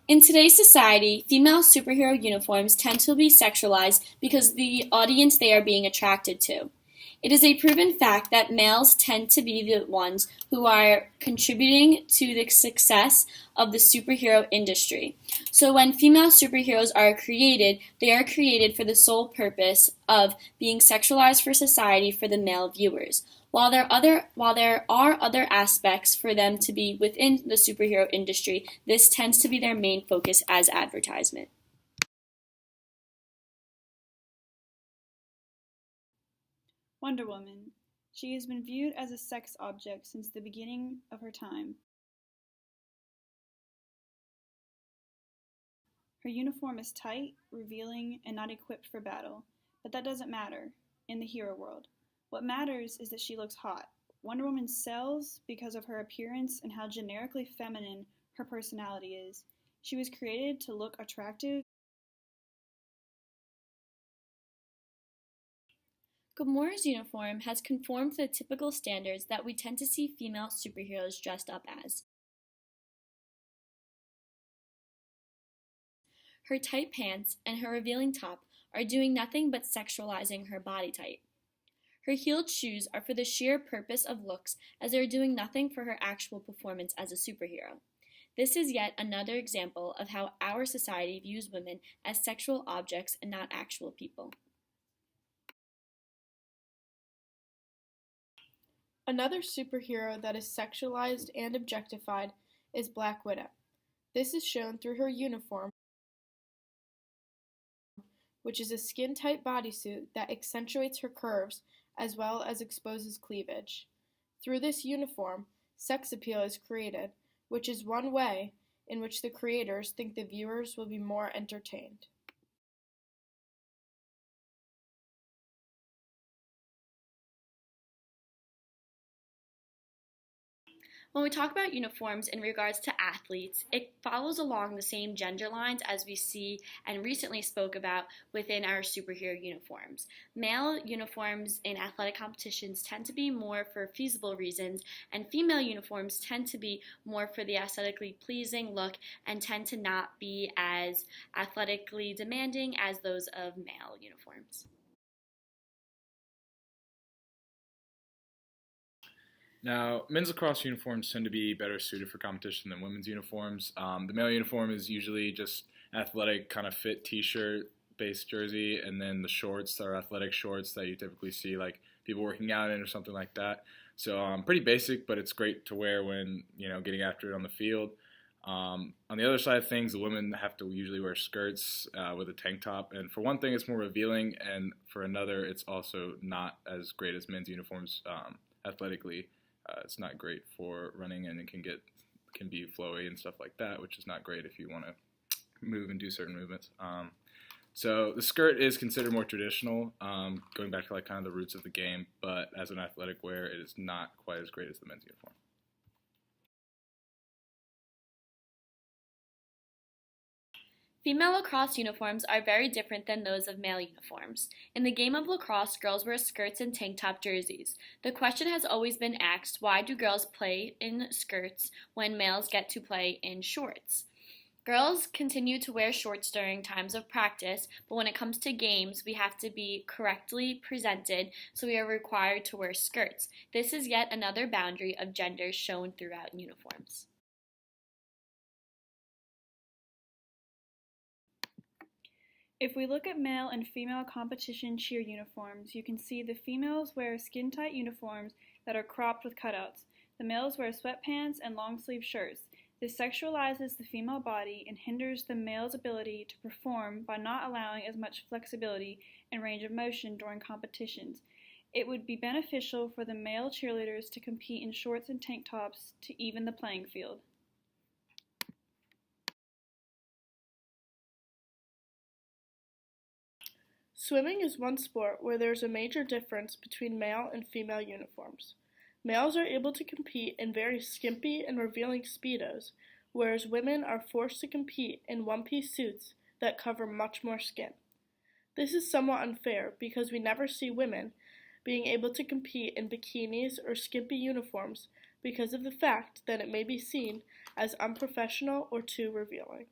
In today's society, female superhero uniforms tend to be sexualized because of the audience they are being attracted to. It is a proven fact that males tend to be the ones who are contributing to the success of the superhero industry. So when female superheroes are created, they are created for the sole purpose of being sexualized for society for the male viewers. While there are other aspects for them to be within the superhero industry, this tends to be their main focus as advertisement. Wonder Woman. She has been viewed as a sex object since the beginning of her time. Her uniform is tight, revealing, and not equipped for battle, but that doesn't matter in the hero world. What matters is that she looks hot. Wonder Woman sells because of her appearance and how generically feminine her personality is. She was created to look attractive. Gamora's uniform has conformed to the typical standards that we tend to see female superheroes dressed up as. Her tight pants and her revealing top are doing nothing but sexualizing her body type. Her heeled shoes are for the sheer purpose of looks, as they are doing nothing for her actual performance as a superhero. This is yet another example of how our society views women as sexual objects and not actual people. Another superhero that is sexualized and objectified is Black Widow. This is shown through her uniform, which is a skin-tight bodysuit that accentuates her curves as well as exposes cleavage. Through this uniform, sex appeal is created, which is one way in which the creators think the viewers will be more entertained. When we talk about uniforms in regards to athletes, it follows along the same gender lines as we see and recently spoke about within our superhero uniforms. Male uniforms in athletic competitions tend to be more for feasible reasons, and female uniforms tend to be more for the aesthetically pleasing look and tend to not be as athletically demanding as those of male uniforms. Now, men's lacrosse uniforms tend to be better suited for competition than women's uniforms. The male uniform is usually just athletic, kind of fit T-shirt based jersey, and then the shorts are athletic shorts that you typically see like people working out in or something like that. So pretty basic, but it's great to wear when getting after it on the field. On the other side of things, the women have to usually wear skirts with a tank top, and for one thing, it's more revealing, and for another, it's also not as great as men's uniforms athletically. It's not great for running, and it can be flowy and stuff like that, which is not great if you want to move and do certain movements. So the skirt is considered more traditional, going back to like kind of the roots of the game, but as an athletic wear, it is not quite as great as the men's uniform. Female lacrosse uniforms are very different than those of male uniforms. In the game of lacrosse, girls wear skirts and tank top jerseys. The question has always been asked, why do girls play in skirts when males get to play in shorts? Girls continue to wear shorts during times of practice, but when it comes to games, we have to be correctly presented, so we are required to wear skirts. This is yet another boundary of gender shown throughout uniforms. If we look at male and female competition cheer uniforms, you can see the females wear skin-tight uniforms that are cropped with cutouts. The males wear sweatpants and long-sleeve shirts. This sexualizes the female body and hinders the male's ability to perform by not allowing as much flexibility and range of motion during competitions. It would be beneficial for the male cheerleaders to compete in shorts and tank tops to even the playing field. Swimming is one sport where there is a major difference between male and female uniforms. Males are able to compete in very skimpy and revealing speedos, whereas women are forced to compete in one-piece suits that cover much more skin. This is somewhat unfair because we never see women being able to compete in bikinis or skimpy uniforms because of the fact that it may be seen as unprofessional or too revealing.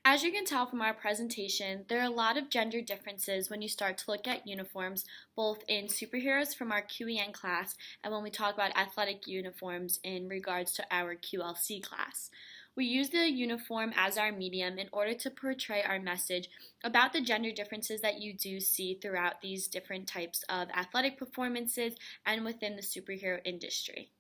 As you can tell from our presentation, there are a lot of gender differences when you start to look at uniforms, both in superheroes from our QEN class and when we talk about athletic uniforms in regards to our QLC class. We use the uniform as our medium in order to portray our message about the gender differences that you do see throughout these different types of athletic performances and within the superhero industry.